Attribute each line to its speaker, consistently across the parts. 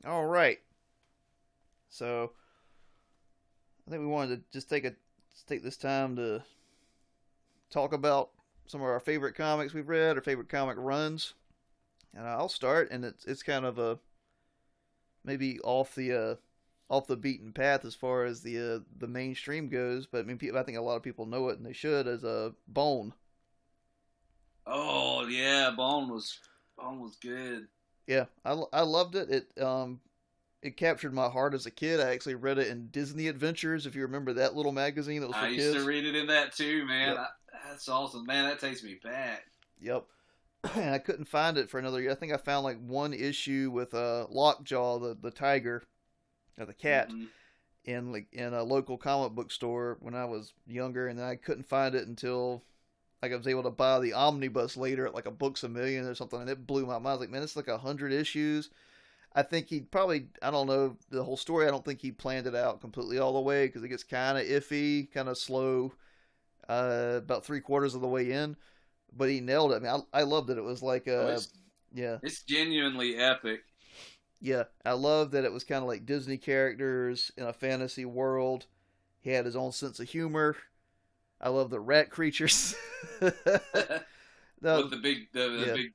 Speaker 1: All right. So I think we wanted to just take this time to talk about some of our favorite comics we've read, our favorite comic runs, and I'll start. And it's kind of a maybe off the beaten path as far as the mainstream goes, but I mean, I think a lot of people know it and they should as a Bone.
Speaker 2: Oh yeah, Bone was good.
Speaker 1: Yeah, I loved it. It captured my heart as a kid. I actually read it in Disney Adventures, if you remember that little magazine that was for
Speaker 2: I used to
Speaker 1: kids.
Speaker 2: read it in that too, man.
Speaker 1: Yep,
Speaker 2: That's awesome, man. That takes me back.
Speaker 1: yep. And I couldn't find it for another year. I think I found like one issue with Lockjaw, the tiger, or the cat,
Speaker 2: Hmm.
Speaker 1: in a local comic book store when I was younger, and then I couldn't find it until like I was able to buy the omnibus later at like a Books a Million or something, and it blew my mind. I was like, man, it's like 100 issues. I think he probably, I don't know the whole story. I don't think he planned it out completely all the way because it gets kind of iffy, kind of slow, about three quarters of the way in. But he nailed it. I mean, I loved it. It was like,
Speaker 2: Oh, it's
Speaker 1: yeah,
Speaker 2: it's genuinely epic.
Speaker 1: yeah. I love that it was kind of like Disney characters in a fantasy world. He had his own sense of humor. I love the rat creatures.
Speaker 2: With
Speaker 1: the,
Speaker 2: the
Speaker 1: yeah,
Speaker 2: big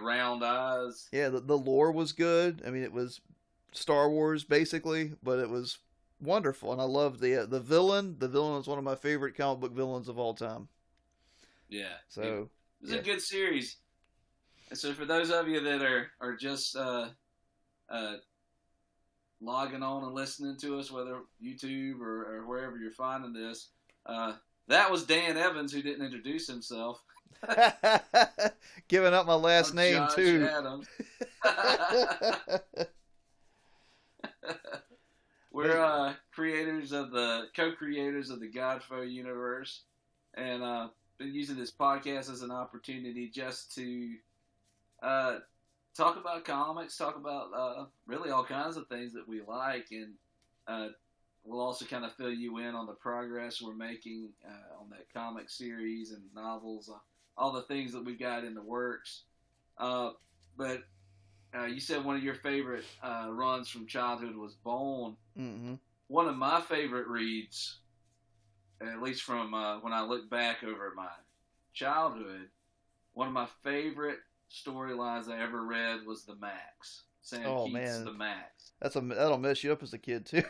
Speaker 2: round eyes.
Speaker 1: yeah. The lore was good. I mean, it was Star Wars basically, but it was wonderful, and I love the villain. The villain is one of my favorite comic book villains of all time.
Speaker 2: Yeah, it
Speaker 1: So
Speaker 2: was a
Speaker 1: yeah,
Speaker 2: good series. And so for those of you that are just uh, logging on and listening to us, whether YouTube or wherever you're finding this, uh, that was Dan Evans who didn't introduce himself.
Speaker 1: giving up my last
Speaker 2: I'm
Speaker 1: name
Speaker 2: Josh
Speaker 1: too.
Speaker 2: Adams.
Speaker 1: But
Speaker 2: We're co-creators of the Godfo universe, and been using this podcast as an opportunity just to uh, talk about comics, talk about really all kinds of things that we like, and uh, we'll also kind of fill you in on the progress we're making on that comic series and novels, all the things that we got in the works. But you said one of your favorite runs from childhood was Bone.
Speaker 1: mm-hmm.
Speaker 2: One of my favorite reads, at least from when I look back over my childhood, one of my favorite storylines I ever read was the Max. Sam
Speaker 1: Oh
Speaker 2: Keith's
Speaker 1: man,
Speaker 2: the Max.
Speaker 1: that'll mess you up as a kid too.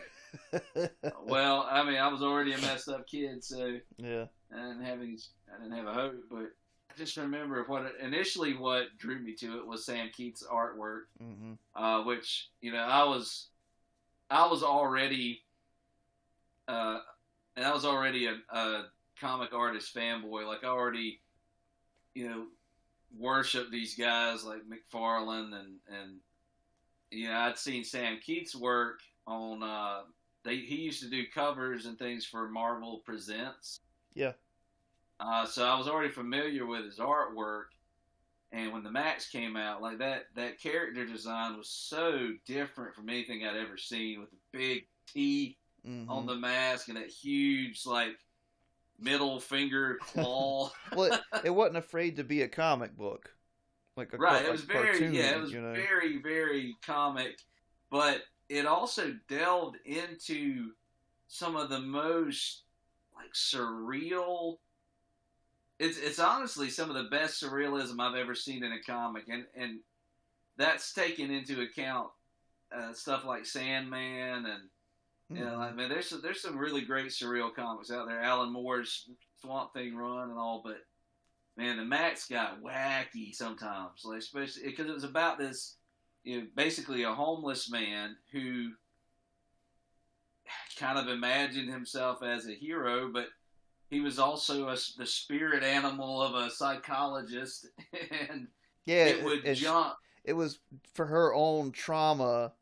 Speaker 2: Well, I mean, I was already a messed up kid, so
Speaker 1: Yeah.
Speaker 2: I didn't have a hope, but I just remember what drew me to it was Sam Keith's artwork,
Speaker 1: Mm-hmm.
Speaker 2: which I was already uh, and I was already a comic artist fanboy. Like I already you know worship these guys like Mcfarland and I'd seen Sam Keith's work on he used to do covers and things for Marvel Presents.
Speaker 1: Yeah.
Speaker 2: So I was already familiar with his artwork, and when the Max came out, like that character design was so different from anything I'd ever seen, with the big teeth on
Speaker 1: Mm-hmm.
Speaker 2: the mask and that huge like middle finger claw.
Speaker 1: Well, it wasn't afraid to be a comic book,
Speaker 2: Right. It
Speaker 1: like
Speaker 2: was
Speaker 1: a
Speaker 2: it
Speaker 1: cartoon,
Speaker 2: was
Speaker 1: you know.
Speaker 2: very, very comic, but it also delved into some of the most like surreal. It's honestly some of the best surrealism I've ever seen in a comic, and that's taken into account stuff like Sandman and
Speaker 1: Mm-hmm.
Speaker 2: I mean there's some really great surreal comics out there. Alan Moore's Swamp Thing run and all, but man, the Max got wacky sometimes, like especially because it was about this, basically a homeless man who kind of imagined himself as a hero, but he was also the spirit animal of a psychologist, and
Speaker 1: Yeah,
Speaker 2: it would jump.
Speaker 1: it was for her own trauma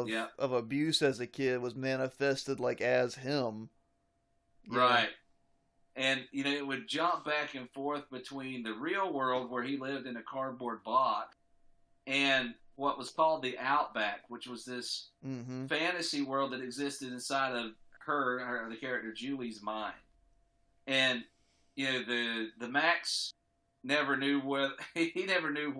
Speaker 2: Yeah,
Speaker 1: of abuse as a kid was manifested like as him. Yeah.
Speaker 2: right. And it would jump back and forth between the real world where he lived in a cardboard box and what was called the Outback, which was this
Speaker 1: Mm-hmm.
Speaker 2: fantasy world that existed inside of the character Julie's mind. And the Max never knew what he never knew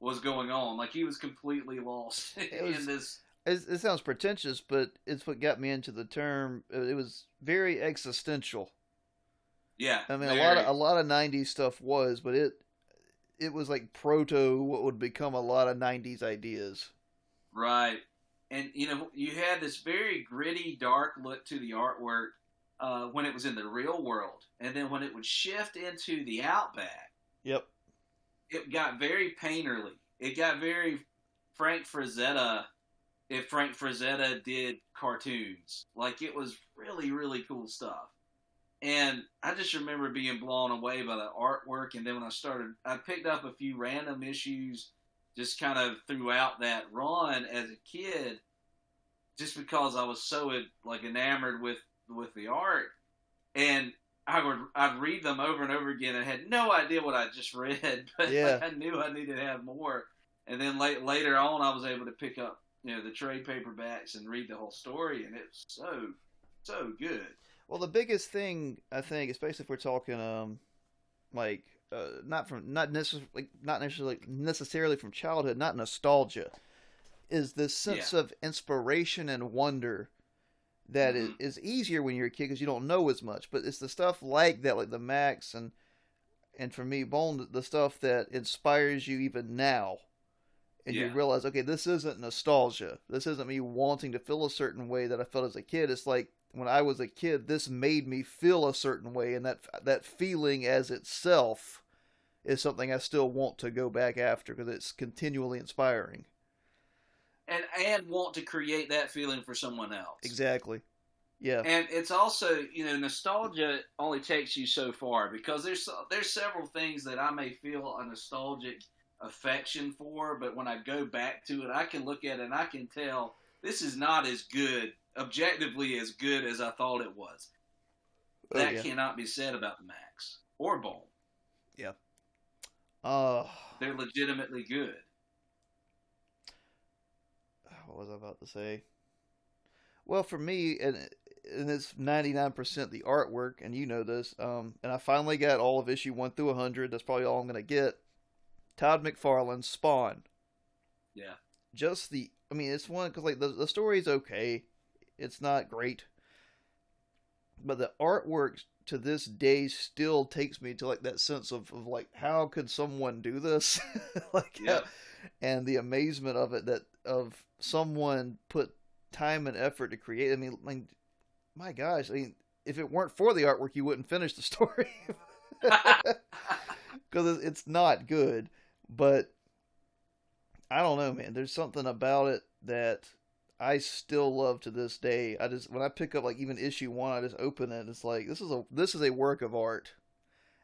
Speaker 2: was going on. Like he was completely lost
Speaker 1: It
Speaker 2: in
Speaker 1: was.
Speaker 2: this.
Speaker 1: It sounds pretentious, but it's what got me into the term. It was very existential.
Speaker 2: Yeah,
Speaker 1: I mean,
Speaker 2: very
Speaker 1: a lot of '90s stuff was, but it was like proto what would become a lot of '90s ideas.
Speaker 2: right. And you had this very gritty, dark look to the artwork when it was in the real world, and then when it would shift into the Outback,
Speaker 1: Yep.
Speaker 2: it got very painterly. It got very Frank Frazetta. If Frank Frazetta did cartoons, like it was really, really cool stuff. And I just remember being blown away by the artwork. And then when I picked up a few random issues just kind of throughout that run as a kid, just because I was so like enamored with the art. And I'd read them over and over again. I had no idea what I just read, but
Speaker 1: Yeah.
Speaker 2: like, I knew I needed to have more. And then later on, I was able to pick up the trade paperbacks and read the whole story, and it was so good.
Speaker 1: Well, the biggest thing I think, especially if we're talking like not necessarily from childhood, not nostalgia, is this sense
Speaker 2: Yeah.
Speaker 1: of inspiration and wonder that
Speaker 2: Mm-hmm.
Speaker 1: is easier when you're a kid because you don't know as much. But it's the stuff like that, like the Max and for me, Bone, the stuff that inspires you even now. And you
Speaker 2: Yeah.
Speaker 1: realize, okay, this isn't nostalgia. This isn't me wanting to feel a certain way that I felt as a kid. It's like when I was a kid, this made me feel a certain way, and that feeling as itself is something I still want to go back after because it's continually inspiring.
Speaker 2: And want to create that feeling for someone else.
Speaker 1: Exactly. Yeah.
Speaker 2: And it's also, nostalgia only takes you so far because there's several things that I may feel a nostalgic affection for, but when I go back to it, I can look at it and I can tell this is not as good, objectively as good as I thought it was. That
Speaker 1: yeah.
Speaker 2: cannot be said about the Max or Bone.
Speaker 1: Yeah.
Speaker 2: They're legitimately good.
Speaker 1: What was I about to say? Well, for me, and it's 99% the artwork, and you know this. And I finally got all of issue 1 through 100. That's probably all I'm gonna get. Todd McFarlane's Spawn.
Speaker 2: Yeah.
Speaker 1: It's one because like the story's okay. It's not great, but the artwork to this day still takes me to like that sense of like how could someone do this, like,
Speaker 2: Yeah.
Speaker 1: and the amazement of it that of someone put time and effort to create. I mean, my gosh, if it weren't for the artwork, you wouldn't finish the story because it's not good. But I don't know, man. There's something about it that I still love to this day. When I pick up like even issue 1, I just open it. And it's like this is a work of art.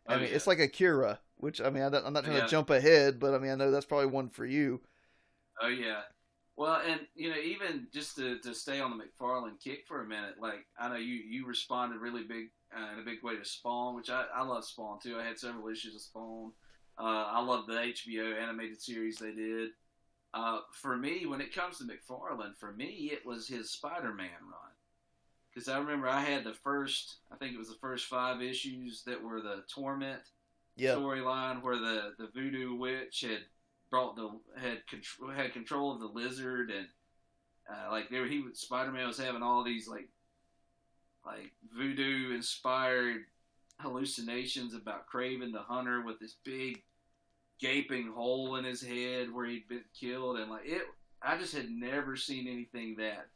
Speaker 2: Oh, yeah.
Speaker 1: It's like Akira, which I'm not trying
Speaker 2: Yeah.
Speaker 1: to jump ahead, but I know that's probably one for you.
Speaker 2: Oh yeah. Well, and even just to stay on the McFarland kick for a minute, like I know you responded really big in a big way to Spawn, which I love Spawn too. I had several issues of Spawn. I love the HBO animated series they did. For me, when it comes to McFarland, for me it was his Spider-Man run, because I remember I had I think it was the first 5 issues that were the Torment storyline, where the voodoo witch had had control of the lizard, and Spider-Man was having all these like voodoo inspired hallucinations about Kraven the Hunter with this big gaping hole in his head where he'd been killed, and I just had never seen anything that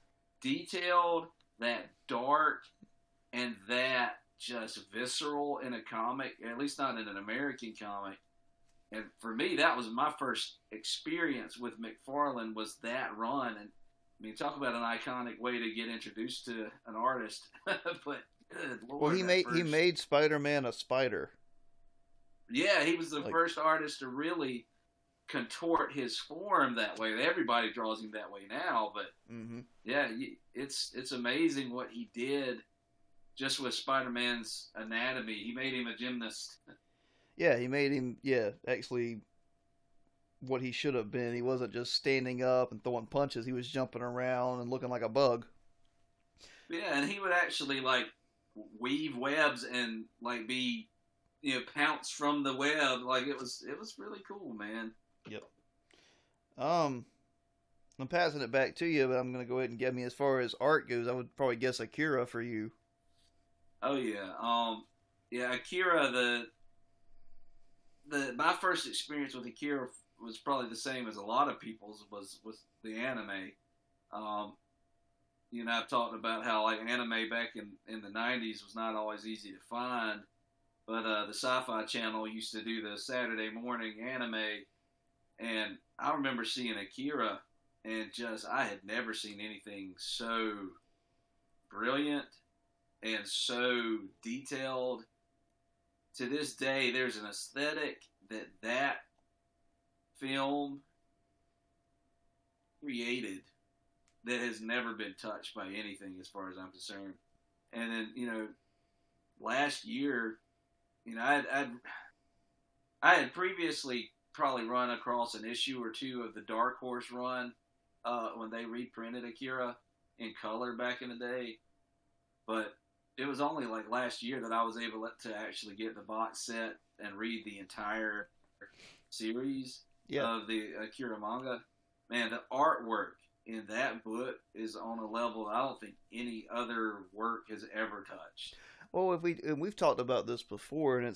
Speaker 2: detailed, that dark, and that just visceral in a comic, at least not in an American comic. And for me, that was my first experience with McFarlane, was that run. And I mean, talk about an iconic way to get introduced to an artist. But good Lord,
Speaker 1: Well, he made Spider-Man a spider.
Speaker 2: Yeah, he was the first artist to really contort his form that way. Everybody draws him that way now, but yeah, it's amazing what he did just with Spider-Man's anatomy. He made him a gymnast.
Speaker 1: Yeah, he made him, actually what he should have been. He wasn't just standing up and throwing punches. He was jumping around and looking like a bug.
Speaker 2: Yeah, and he would actually like weave webs and like pounce from the web. Like it was really cool, man.
Speaker 1: Yep. Um, I'm passing it back to you, but I'm gonna go ahead and get me as far as art goes. I would probably guess Akira for you.
Speaker 2: Oh yeah, yeah, Akira. The my first experience with Akira was probably the same as a lot of people's, was with the anime. Um, I've talked about how like anime back in the '90s was not always easy to find, but the Sci-Fi Channel used to do the Saturday morning anime, and I remember seeing Akira, and just I had never seen anything so brilliant and so detailed. To this day, there's an aesthetic that film created that has never been touched by anything, as far as I'm concerned. And then, last year, I had previously probably run across an issue or two of the Dark Horse run when they reprinted Akira in color back in the day, but it was only like last year that I was able to actually get the box set and read the entire series of the Akira manga. Man, the artwork in that book is on a level I don't think any other work has ever touched.
Speaker 1: Well, we've talked about this before, and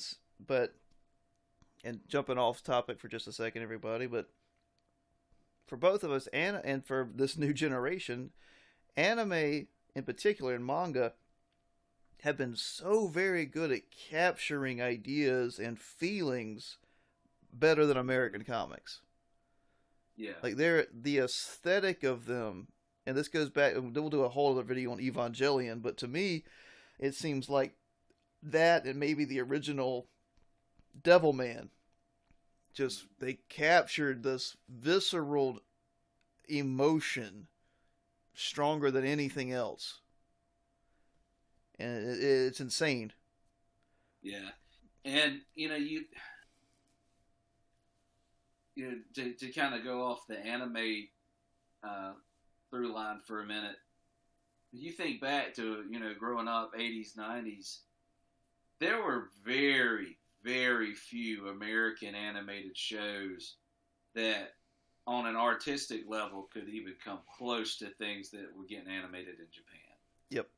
Speaker 1: jumping off topic for just a second, everybody, but for both of us and for this new generation, anime in particular and manga have been so very good at capturing ideas and feelings better than American comics.
Speaker 2: Yeah.
Speaker 1: Like the aesthetic of them, and this goes back, we'll do a whole other video on Evangelion, but to me, it seems like that and maybe the original Devilman, just they captured this visceral emotion stronger than anything else. And it's insane.
Speaker 2: Yeah. And, to kind of go off the anime through line for a minute, you think back to, growing up 80s, 90s, there were very, very few American animated shows that on an artistic level could even come close to things that were getting animated in Japan.
Speaker 1: Yep.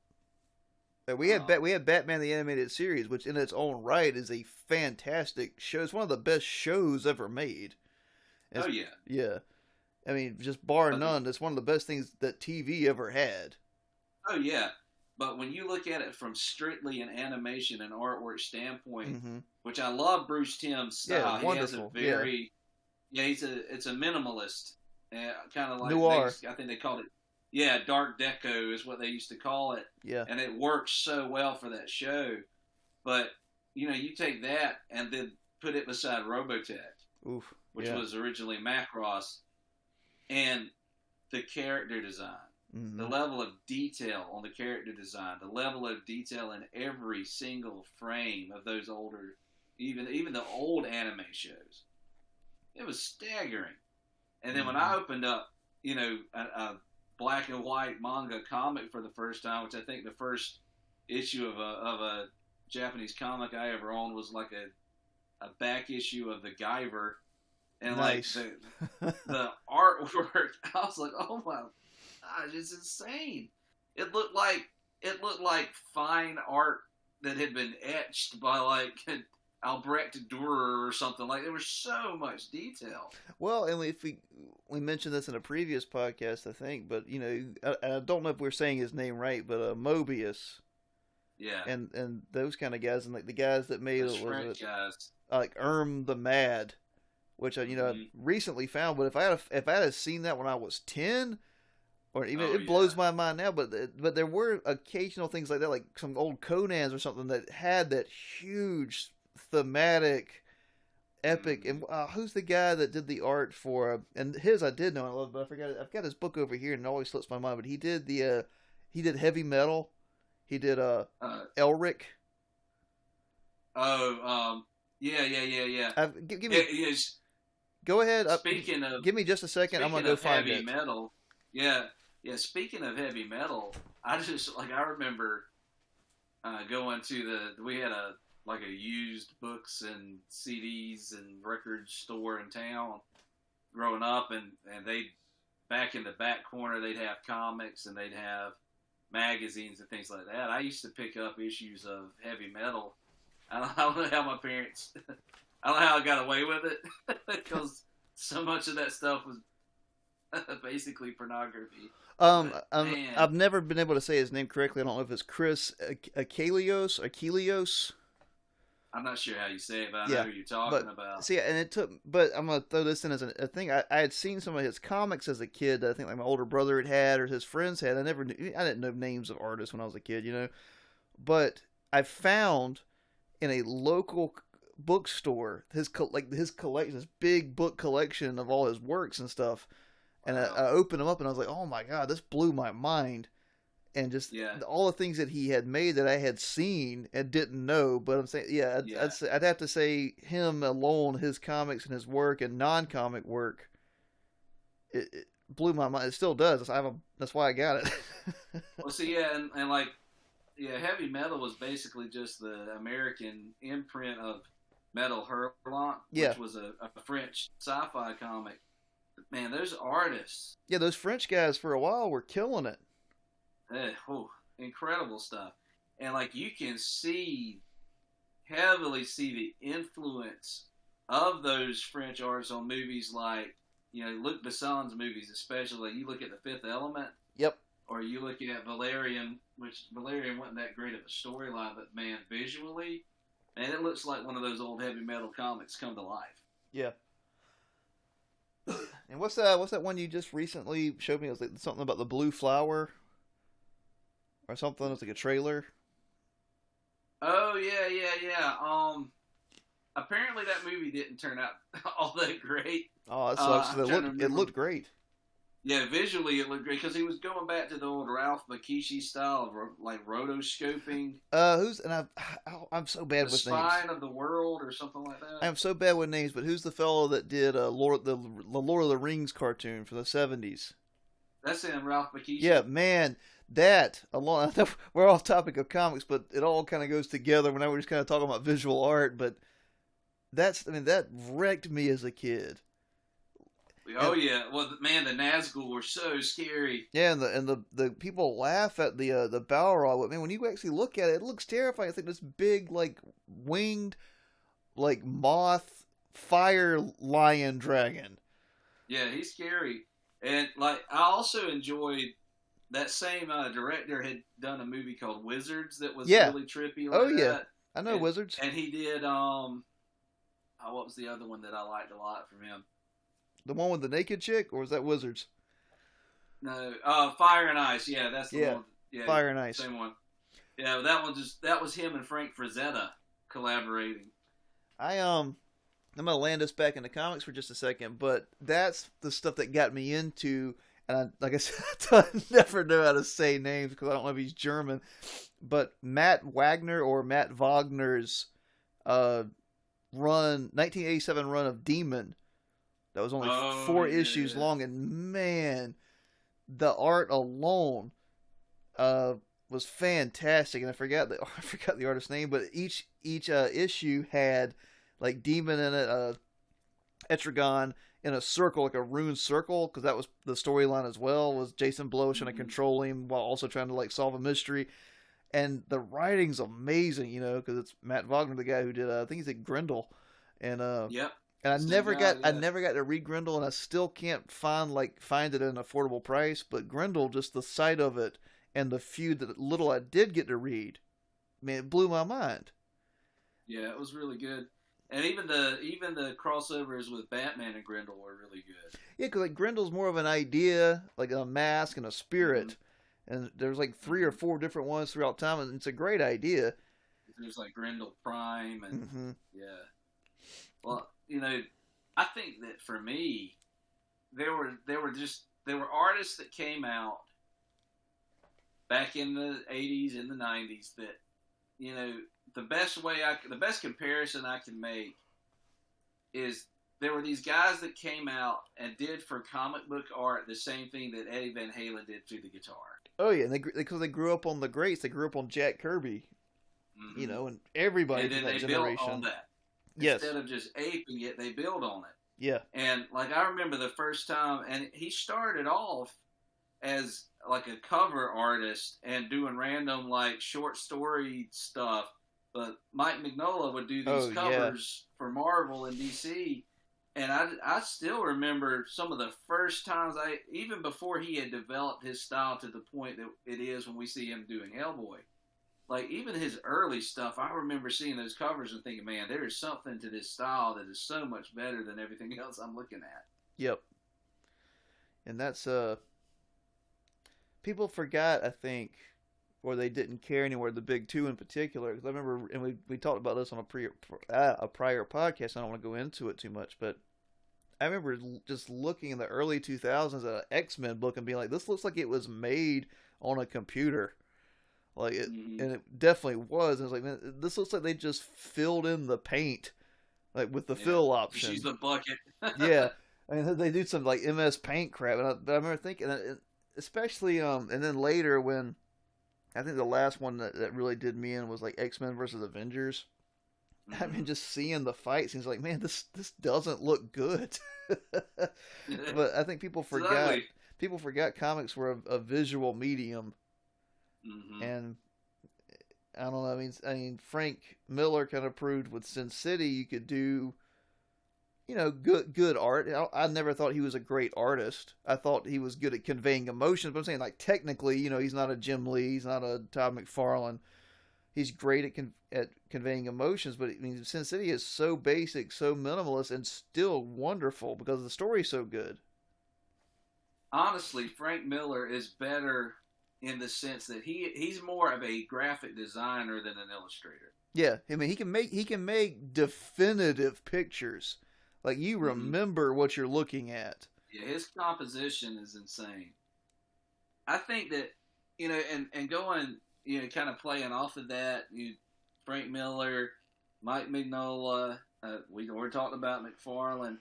Speaker 1: We had Batman the Animated Series, which in its own right is a fantastic show. It's one of the best shows ever made.
Speaker 2: Oh, yeah.
Speaker 1: Yeah. I mean, just bar none, it's one of the best things that TV ever had.
Speaker 2: Oh, yeah. But when you look at it from strictly an animation and artwork standpoint, which I love Bruce Timm's style.
Speaker 1: Yeah, wonderful.
Speaker 2: He has a very... Yeah, it's a minimalist. Kind of like...
Speaker 1: Noir.
Speaker 2: I think they called it... Yeah, Dark Deco is what they used to call it.
Speaker 1: Yeah.
Speaker 2: And it works so well for that show. But, you take that and then put it beside Robotech, which was originally Macross, and the character design, the level of detail on the character design, the level of detail in every single frame of those older, even the old anime shows. It was staggering. And then when I opened up, a black and white manga comic for the first time, which I think the first issue of a Japanese comic I ever owned was like a back issue of the Guyver, and
Speaker 1: nice.
Speaker 2: Like the artwork, I was like, oh my gosh, it's insane. It looked like fine art that had been etched by like Albrecht Dürer or something. Like, there was so much detail.
Speaker 1: Well, and if we mentioned this in a previous podcast, I think, but I don't know if we're saying his name right, but Mobius,
Speaker 2: yeah,
Speaker 1: and those kind of guys, and like the guys that made
Speaker 2: it, guys,
Speaker 1: like the Mad, which I recently found. But if I had seen that when I was 10, or even it blows my mind now. But there were occasional things like that, like some old Conans or something that had that huge thematic epic. And who's the guy that did the art for and his I did know I love, but I forgot it. I've got his book over here and it always slips my mind, but he did Heavy Metal, he did Elric.
Speaker 2: Yeah.
Speaker 1: Give me go ahead.
Speaker 2: Speaking of,
Speaker 1: give me just a second, I'm gonna go find
Speaker 2: Heavy Metal. Yeah, speaking of Heavy Metal, I remember going to we had a used books and CDs and record store in town, growing up, and they back in the back corner they'd have comics and they'd have magazines and things like that. I used to pick up issues of heavy metal. I don't know how my parents. I don't know how I got away with it because so much of that stuff was basically pornography.
Speaker 1: I've never been able to say his name correctly. I don't know if it's Chris Achilleos.
Speaker 2: I'm not sure how you say it, but I know who you're talking about.
Speaker 1: See, and it took. But I'm gonna throw this in as a thing. I had seen some of his comics as a kid that I think like my older brother had or his friends had. I didn't know names of artists when I was a kid, But I found in a local bookstore his collection, this big book collection of all his works and stuff. And I opened them up and I was like, oh my God, this blew my mind. And just all the things that he had made that I had seen and didn't know. But I'm saying, I'd have to say him alone, his comics and his work and non-comic work, it blew my mind. It still does. That's why I got it.
Speaker 2: Well, see, and heavy metal was basically just the American imprint of Metal Hurlant, which was a French sci-fi comic. Man, those artists.
Speaker 1: Yeah, those French guys for a while were killing it.
Speaker 2: Incredible stuff. And like you can heavily see the influence of those French artists on movies like, Luc Besson's movies, especially. You look at The Fifth Element.
Speaker 1: Yep.
Speaker 2: Or you look at Valerian, which Valerian wasn't that great of a storyline, but man, visually, man, it looks like one of those old heavy metal comics come to life.
Speaker 1: Yeah. And what's that one you just recently showed me? It was like something about the blue flower or something. It was like a trailer.
Speaker 2: Oh yeah. Apparently that movie didn't turn out all that great.
Speaker 1: Oh, that sucks. It looked great.
Speaker 2: Yeah, visually it looked great because he was going back to the old Ralph Bakshi style of like rotoscoping.
Speaker 1: I'm so bad with names. The
Speaker 2: Spine of the World or something like that.
Speaker 1: I'm so bad with names, but who's the fellow that did the Lord of the Rings cartoon for the 70s?
Speaker 2: That's him, Ralph Bakshi.
Speaker 1: Yeah, man, that along. We're off topic of comics, but it all kind of goes together. When we're just kind of talking about visual art, but that wrecked me as a kid.
Speaker 2: Oh yeah, well man, the Nazgul were so scary.
Speaker 1: Yeah, and the people laugh at the Balrog, but man, when you actually look at it, it looks terrifying. It's like this big, like winged, like moth fire lion dragon.
Speaker 2: Yeah, he's scary, and like I also enjoyed that same director had done a movie called Wizards that was really trippy. Like that.
Speaker 1: I know Wizards,
Speaker 2: and he did what was the other one that I liked a lot from him?
Speaker 1: The one with the naked chick, or was that Wizards?
Speaker 2: No, Fire and Ice. Yeah, that's the one. Yeah,
Speaker 1: Fire and Ice.
Speaker 2: Same one. Yeah, that was him and Frank Frazetta collaborating.
Speaker 1: I'm gonna land us back into comics for just a second, but that's the stuff that got me into. And like I said, I never know how to say names because I don't know if he's German. But Matt Wagner's run, 1987 run of Demon. That was only 4 issues long, and man, the art alone was fantastic. And I forgot the artist's name, but each issue had like Demon in it, Etrigan in a circle, like a rune circle, because that was the storyline as well. Was Jason Blow trying to control him while also trying to like solve a mystery, and the writing's amazing, because it's Matt Wagner, the guy who did I think he's at Grendel, and
Speaker 2: yep.
Speaker 1: And I never got to read Grendel, and I still can't find it at an affordable price. But Grendel, just the sight of it and the few that little I did get to read, man, it blew my mind.
Speaker 2: Yeah, it was really good, and even the crossovers with Batman and Grendel were really good.
Speaker 1: Yeah, because like Grendel's more of an idea, like a mask and a spirit, and there's like 3 or 4 different ones throughout time, and it's a great idea.
Speaker 2: There's like Grendel Prime, and well. I think that for me, there were artists that came out back in the 80s and the 90s that, the best comparison I can make is there were these guys that came out and did for comic book art the same thing that Eddie Van Halen did to the guitar.
Speaker 1: Oh yeah, and because they grew up on the greats, they grew up on Jack Kirby, and everybody from that generation.
Speaker 2: Built on that.
Speaker 1: Yes.
Speaker 2: Instead of just aping it, they build on it.
Speaker 1: Yeah.
Speaker 2: And like I remember the first time, and he started off as like a cover artist and doing random like short story stuff. But Mike Mignola would do these
Speaker 1: Oh yeah.
Speaker 2: covers for Marvel and DC, and I still remember some of the first times even before he had developed his style to the point that it is when we see him doing Hellboy. Like even his early stuff, I remember seeing those covers and thinking, man, there is something to this style that is so much better than everything else I'm looking at.
Speaker 1: Yep. And that's people forgot, I think, or they didn't care anymore, the big two in particular. Because I remember, and we talked about this on a prior podcast. I don't want to go into it too much, but I remember just looking in the early 2000s at an X-Men book and being like, this looks like it was made on a computer. Like it, and it definitely was. And I was like, man, this looks like they just filled in the paint, like with the fill option.
Speaker 2: Use the bucket.
Speaker 1: Yeah, I mean they do some like MS Paint crap, but I remember thinking, especially and then later when I think the last one that really did me in was like X-Men versus Avengers. I mean, just seeing the fight scenes, like, man, this doesn't look good. But I think people forgot comics were a visual medium.
Speaker 2: Mm-hmm.
Speaker 1: And I don't know. I mean, Frank Miller kind of proved with Sin City you could do, good art. I never thought he was a great artist. I thought he was good at conveying emotions. But I'm saying, like, technically, he's not a Jim Lee, he's not a Todd McFarlane. He's great at conveying emotions. But I mean, Sin City is so basic, so minimalist, and still wonderful because the story's so good.
Speaker 2: Honestly, Frank Miller is better in the sense that he's more of a graphic designer than an illustrator.
Speaker 1: Yeah, I mean he can make definitive pictures, like you remember what you're looking at.
Speaker 2: Yeah, his composition is insane. I think that and going kind of playing off of that, Frank Miller, Mike Mignola, we're talking about McFarlane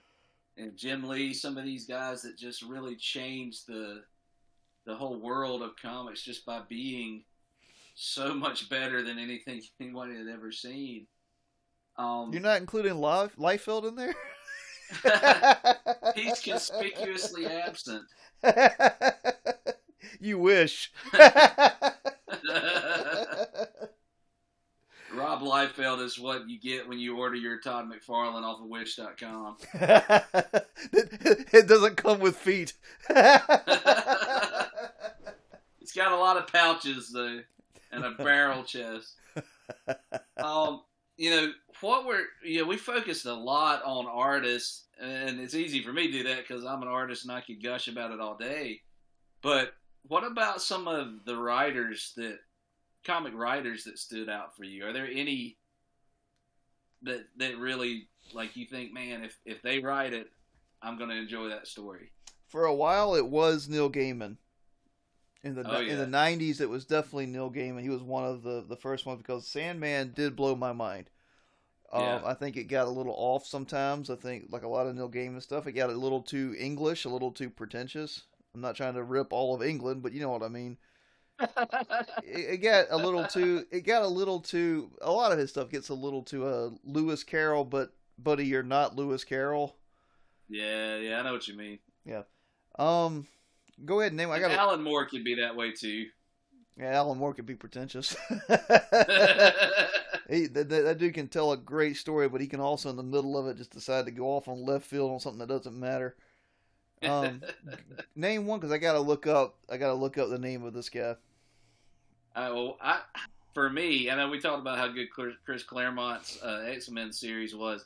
Speaker 2: and Jim Lee, some of these guys that just really changed the whole world of comics just by being so much better than anything anyone had ever seen.
Speaker 1: You're not including Liefeld in there?
Speaker 2: He's conspicuously absent.
Speaker 1: You wish.
Speaker 2: Rob Liefeld is what you get when you order your Todd McFarlane off of Wish.com.
Speaker 1: It doesn't come with feet.
Speaker 2: It's got a lot of pouches though, and a barrel chest. We focused a lot on artists, and it's easy for me to do that because I'm an artist and I could gush about it all day. But what about some of the comic writers that stood out for you? Are there any that really, like, you think, man, if they write it, I'm going to enjoy that story?
Speaker 1: For a while, it was Neil Gaiman. In the 90s, it was definitely Neil Gaiman. He was one of the first ones because Sandman did blow my mind. I think it got a little off sometimes. I think, like a lot of Neil Gaiman stuff, it got a little too English, a little too pretentious. I'm not trying to rip all of England, but you know what I mean. It got a little too. A lot of his stuff gets a little too Lewis Carroll, but buddy, you're not Lewis Carroll.
Speaker 2: Yeah, I know what you mean.
Speaker 1: Yeah. Go ahead and name.
Speaker 2: Alan Moore could be that way too.
Speaker 1: Yeah, Alan Moore could be pretentious. That dude can tell a great story, but he can also, in the middle of it, just decide to go off on left field on something that doesn't matter. Name one, because I gotta look up the name of this guy.
Speaker 2: For me, I know we talked about how good Chris Claremont's X-Men series was.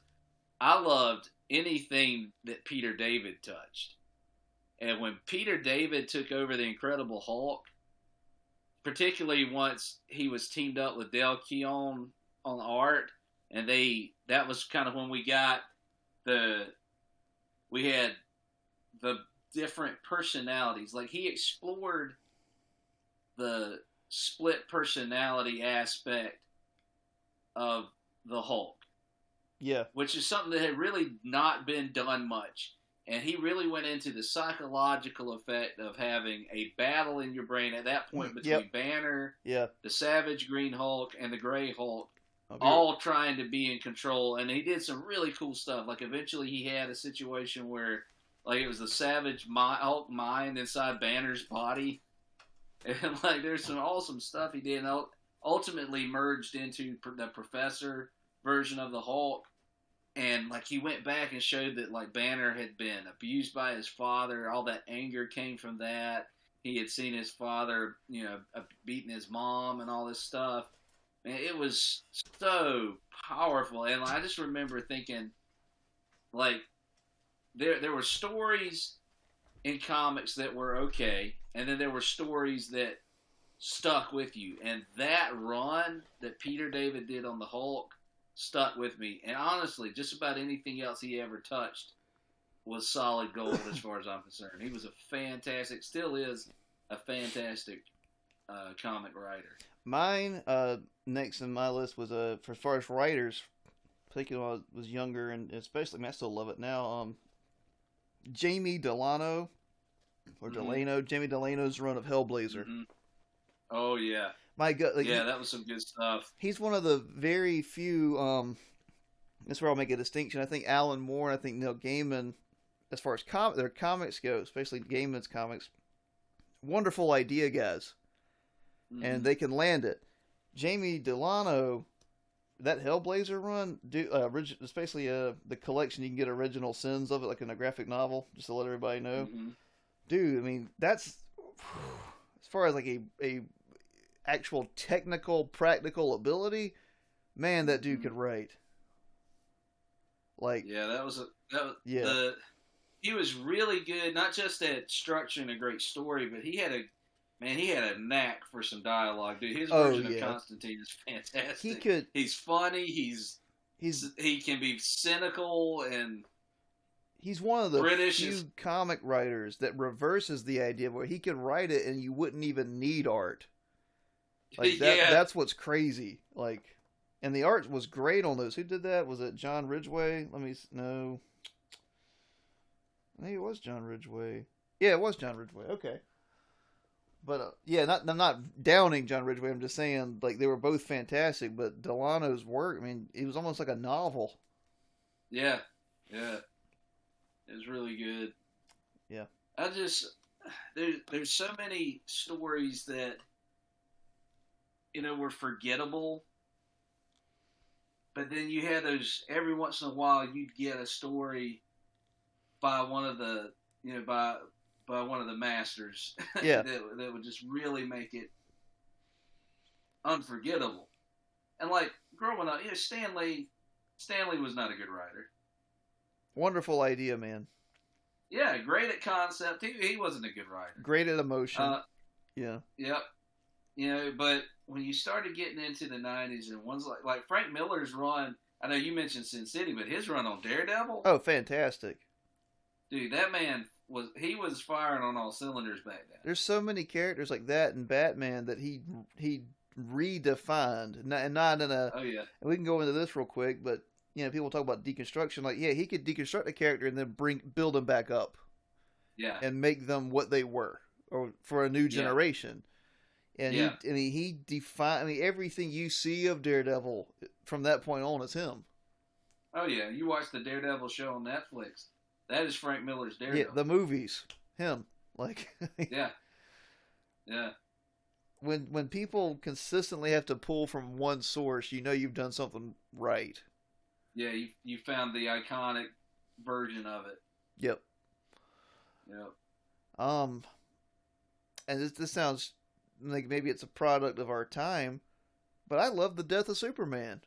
Speaker 2: I loved anything that Peter David touched. And when Peter David took over the Incredible Hulk, particularly once he was teamed up with Del Keown on art, and that was kind of when we had the different personalities. Like, he explored the split personality aspect of the Hulk.
Speaker 1: Yeah.
Speaker 2: Which is something that had really not been done much. And he really went into the psychological effect of having a battle in your brain at that point between Banner, the Savage Green Hulk, and the Gray Hulk. all trying to be in control. And he did some really cool stuff. Like, eventually he had a situation where, like, it was the Savage Hulk mind inside Banner's body. And, like, there's some awesome stuff he did. And ultimately merged into the Professor version of the Hulk. And, like, he went back and showed that, like, Banner had been abused by his father. All that anger came from that. He had seen his father, you know, beating his mom and all this stuff. Man, it was so powerful. And I just remember thinking, like, there were stories in comics that were okay, and then there were stories that stuck with you. And that run that Peter David did on the Hulk stuck with me. And honestly, just about anything else he ever touched was solid gold as far as I'm concerned. He was still is a fantastic comic writer.
Speaker 1: Mine, next in my list was, for as far as writers, particularly when I was younger, and especially, I mean, I still love it now, Jamie Delano, or Delano, Jamie Delano's run of Hellblazer.
Speaker 2: Mm-hmm. Oh, yeah.
Speaker 1: My God, like,
Speaker 2: yeah, that was some good stuff.
Speaker 1: He's one of the very few, that's where I'll make a distinction. I think Alan Moore and I think Neil Gaiman, as far as their comics go, especially Gaiman's comics, wonderful idea guys. Mm-hmm. And they can land it. Jamie Delano, that Hellblazer run, especially the collection, you can get original sins of it, like in a graphic novel, just to let everybody know.
Speaker 2: Mm-hmm.
Speaker 1: Dude, I mean, that's, as far as like a actual technical, practical ability, man, that dude could write. Like,
Speaker 2: yeah, he was really good, not just at structuring a great story, but he had a knack for some dialogue, dude. His version of Constantine is fantastic. He's funny. He can be cynical, and
Speaker 1: he's one of the
Speaker 2: British
Speaker 1: few comic writers that reverses the idea where he could write it and you wouldn't even need art. Like that's what's crazy. Like, and the art was great on those. Who did that? Was it John Ridgway? No. Maybe it was John Ridgway. Yeah, it was John Ridgway. Okay. But, I'm not downing John Ridgway. I'm just saying, like, they were both fantastic. But Delano's work, I mean, it was almost like a novel.
Speaker 2: Yeah. Yeah. It was really good.
Speaker 1: Yeah.
Speaker 2: There's so many stories that, were forgettable. But then you had those, every once in a while, you'd get a story by one of the, by one of the masters.
Speaker 1: Yeah.
Speaker 2: that would just really make it unforgettable. And like growing up, Stanley was not a good writer.
Speaker 1: Wonderful idea, man.
Speaker 2: Yeah, great at concept. He wasn't a good writer.
Speaker 1: Great at emotion. Yeah.
Speaker 2: Yep. But when you started getting into the 90s and ones like Frank Miller's run, I know you mentioned Sin City, but his run on Daredevil.
Speaker 1: Oh, fantastic.
Speaker 2: Dude, that man was firing on all cylinders back then.
Speaker 1: There's so many characters like that in Batman that he redefined, and not in a.
Speaker 2: Oh yeah.
Speaker 1: And we can go into this real quick, but people talk about deconstruction. Like, yeah, he could deconstruct a character and then build them back up.
Speaker 2: Yeah.
Speaker 1: And make them what they were, or for a new generation. And he defined. I mean, everything you see of Daredevil from that point on is him.
Speaker 2: Oh yeah, you watch the Daredevil show on Netflix. That is Frank Miller's Daredevil.
Speaker 1: Yeah, the movies, him. Like.
Speaker 2: Yeah. Yeah.
Speaker 1: When people consistently have to pull from one source, you've done something right.
Speaker 2: Yeah, you found the iconic version of it.
Speaker 1: Yep.
Speaker 2: Yep.
Speaker 1: And this sounds like maybe it's a product of our time, but I love the death of Superman.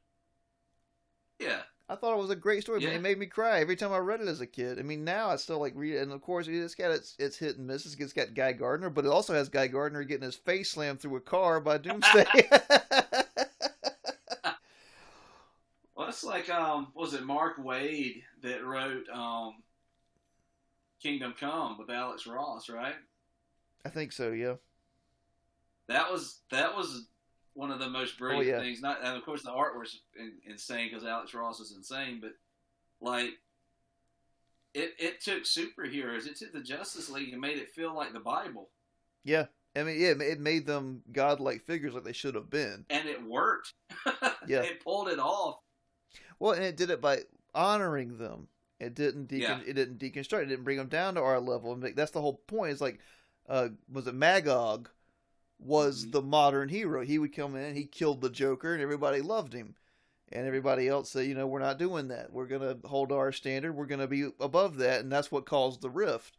Speaker 2: Yeah.
Speaker 1: I thought it was a great story.
Speaker 2: Yeah.
Speaker 1: I mean, it made me cry every time I read it as a kid. I mean, now I still like read it, and of course it's got its hit and misses. It's got Guy Gardner, but it also has Guy Gardner getting his face slammed through a car by Doomsday.
Speaker 2: Well, it's like was it Mark Waid that wrote Kingdom Come with Alex Ross, right?
Speaker 1: I think so. Yeah.
Speaker 2: That was one of the most brilliant things. And of course, the art was insane because Alex Ross is insane. But like, it took superheroes, it took the Justice League, and made it feel like the Bible.
Speaker 1: Yeah, I mean, it made them godlike figures like they should have been,
Speaker 2: and it worked.
Speaker 1: Yeah.
Speaker 2: It pulled it off.
Speaker 1: Well, and it did it by honoring them. It didn't it didn't deconstruct. It didn't bring them down to our level. And that's the whole point. It's like, was it Magog was the modern hero? He would come in, he killed the Joker, and everybody loved him. And everybody else said, we're not doing that. We're going to hold our standard. We're going to be above that. And that's what caused the rift.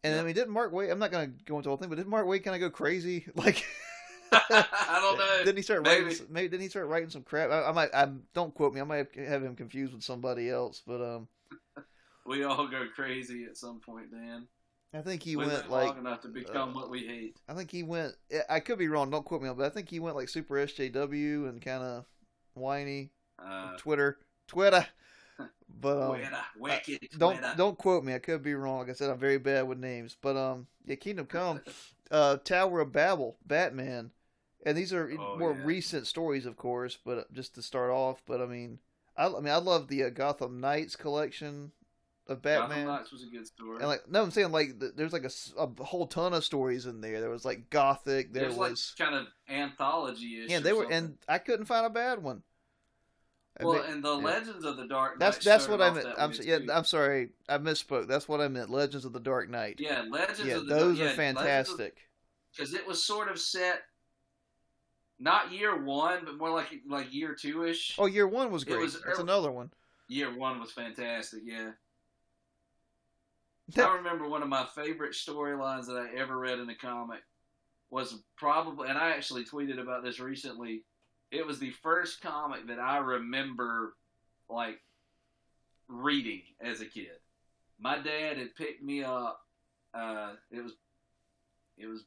Speaker 1: And I mean, didn't Mark Waid, I'm not going to go into the whole thing, but didn't Mark Waid kind of go crazy? Like,
Speaker 2: I don't know.
Speaker 1: Didn't he start writing? Maybe didn't he start writing some crap? I don't quote me. I might have him confused with somebody else, but
Speaker 2: we all go crazy at some point, Dan.
Speaker 1: I think he
Speaker 2: we
Speaker 1: went
Speaker 2: long enough to become what we hate.
Speaker 1: I think he went. I could be wrong. Don't quote me on, but I think he went like super SJW and kind of whiny. Twitter. But
Speaker 2: wicked.
Speaker 1: Don't quote me. I could be wrong. Like I said, I'm very bad with names. But Kingdom Come, Tower of Babel, Batman, and these are more recent stories, of course. But just to start off, but I mean, I love the Gotham Knights collection of Batman.
Speaker 2: Gotham Knights was a good story.
Speaker 1: And I'm saying there's like a whole ton of stories in there. There was like Gothic. There was
Speaker 2: like kind of anthology-ish.
Speaker 1: Yeah, they were, and I couldn't find a bad one.
Speaker 2: Well, and the Legends of the Dark Knight.
Speaker 1: That's what I meant. I'm sorry, I misspoke. That's what I meant. Legends of the Dark Knight.
Speaker 2: Yeah, Legends of the
Speaker 1: those are fantastic.
Speaker 2: Because it was sort of set, not year one, but more like year two-ish.
Speaker 1: Oh, year one was great. That's another one.
Speaker 2: Year one was fantastic. Yeah. I remember one of my favorite storylines that I ever read in a comic was probably, and I actually tweeted about this recently. It was the first comic that I remember, like, reading as a kid. My dad had picked me up. It was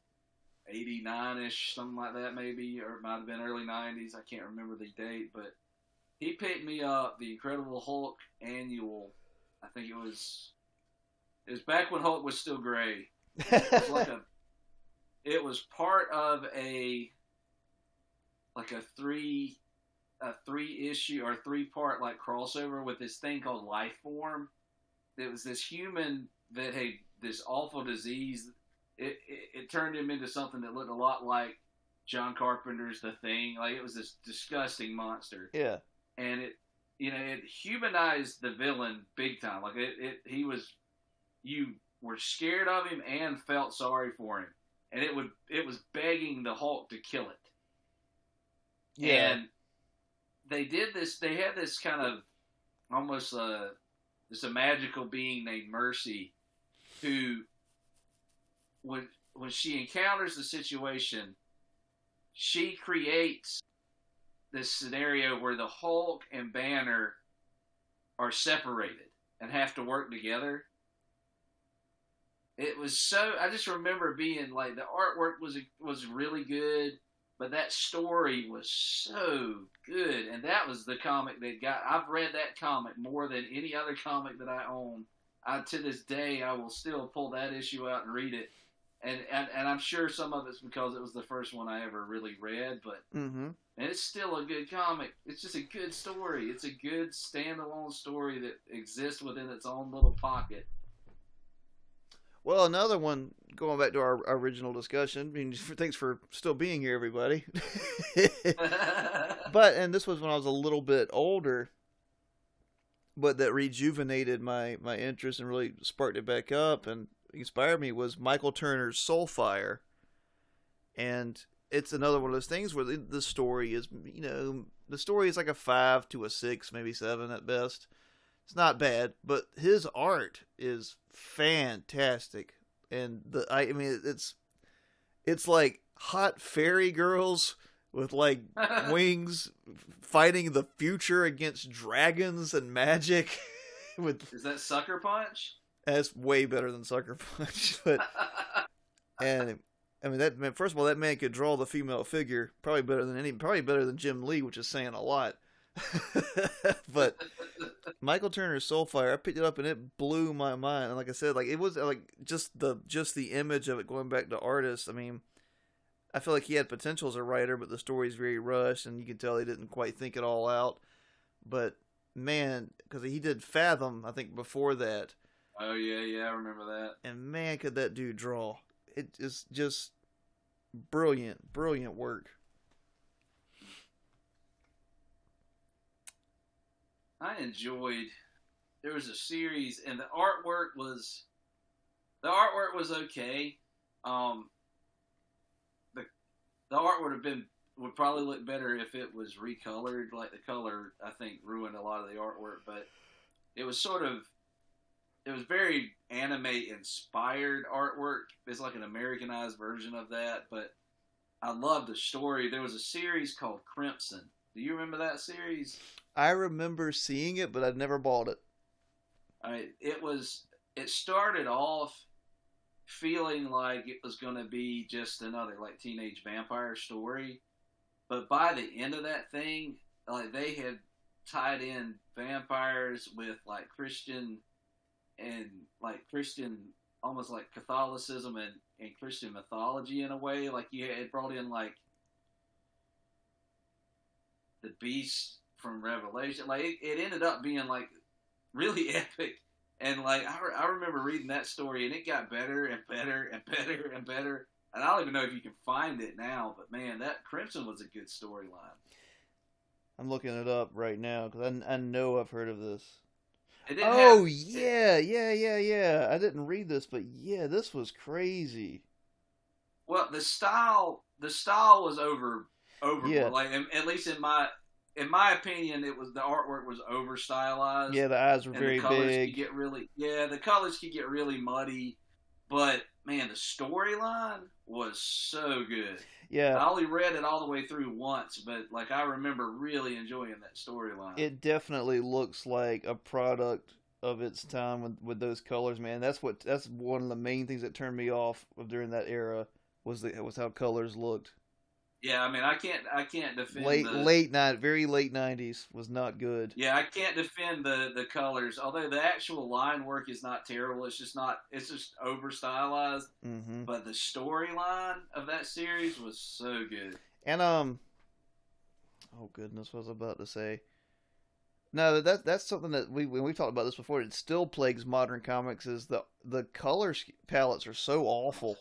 Speaker 2: 89-ish, something like that, maybe, or it might have been early 90s. I can't remember the date, but he picked me up the Incredible Hulk annual. I think it was back when Hulk was still gray. It was part of a three issue or 3-part like crossover with this thing called Life Form. It was this human that had this awful disease. It turned him into something that looked a lot like John Carpenter's The Thing. Like, it was this disgusting monster.
Speaker 1: Yeah.
Speaker 2: And it humanized the villain big time. Like you were scared of him and felt sorry for him. And it was begging the Hulk to kill it.
Speaker 1: Yeah.
Speaker 2: And they did this. They had this kind of almost just a magical being named Mercy, who when she encounters the situation, she creates this scenario where the Hulk and Banner are separated and have to work together. It was so. I just remember being like, the artwork was really good. But that story was so good, and that was the comic that got. I've read that comic more than any other comic that I own. To this day, I will still pull that issue out and read it, and I'm sure some of it's because it was the first one I ever really read. But and it's still a good comic. It's just a good story. It's a good standalone story that exists within its own little pocket.
Speaker 1: Well, another one, going back to our original discussion, I mean, thanks for still being here, everybody. And this was when I was a little bit older, but that rejuvenated my interest and really sparked it back up and inspired me, was Michael Turner's Soulfire. And it's another one of those things where the story is, the story is like a 5 to a 6, maybe 7 at best. It's not bad, but his art is fantastic, and it's like hot fairy girls with like wings fighting the future against dragons and magic.
Speaker 2: Is that Sucker Punch?
Speaker 1: That's way better than Sucker Punch, but and I mean, that man, first of all, that man could draw the female figure probably better than Jim Lee, which is saying a lot. But Michael Turner's Soulfire, I picked it up and it blew my mind. And like I said, like, it was like just the image of it, going back to artists. I mean, I feel like he had potential as a writer, but the story's very rushed, and you can tell he didn't quite think it all out. But man, because he did Fathom, I think, before that.
Speaker 2: Oh yeah, I remember that.
Speaker 1: And man, could that dude draw! It is just brilliant work.
Speaker 2: I enjoyed. There was a series, and the artwork was okay. Um, the the art would probably look better if it was recolored. Like the color, I think ruined a lot of the artwork, but it was very anime inspired artwork. It's like an Americanized version of that, but I loved the story. There was a series called Crimson. Do you remember that series?
Speaker 1: I remember seeing it, but I'd never bought it.
Speaker 2: It started off feeling like it was going to be just another like teenage vampire story, but by the end of that thing, like they had tied in vampires with like Christian and like Christian, almost like Catholicism and Christian mythology in a way. Like you had brought in like the beast from Revelation. Like it ended up being like really epic. And like I remember reading that story, and it got better and better and better and better. And I don't even know if you can find it now, but man, that Crimson was a good storyline.
Speaker 1: I'm looking it up right now because I know I've heard of this.
Speaker 2: Oh
Speaker 1: yeah. I didn't read this, but yeah, this was crazy.
Speaker 2: Well, the style was overboard.
Speaker 1: Yeah.
Speaker 2: Like at least in my opinion, the artwork was over stylized.
Speaker 1: Yeah, the eyes were very
Speaker 2: the colors
Speaker 1: big.
Speaker 2: The colors could get really muddy, but man, the storyline was so good.
Speaker 1: Yeah,
Speaker 2: I only read it all the way through once, but like I remember really enjoying that storyline.
Speaker 1: It definitely looks like a product of its time with those colors, man. That's one of the main things that turned me off during that era was how colors looked.
Speaker 2: Yeah, I mean, I can't defend
Speaker 1: very late 90s was not good.
Speaker 2: Yeah, I can't defend the colors. Although the actual line work is not terrible, it's just over stylized.
Speaker 1: Mm-hmm.
Speaker 2: But the storyline of that series was so good.
Speaker 1: And oh goodness, what was I about to say? No, that's something that when we talked about this before, it still plagues modern comics. Is the color palettes are so awful.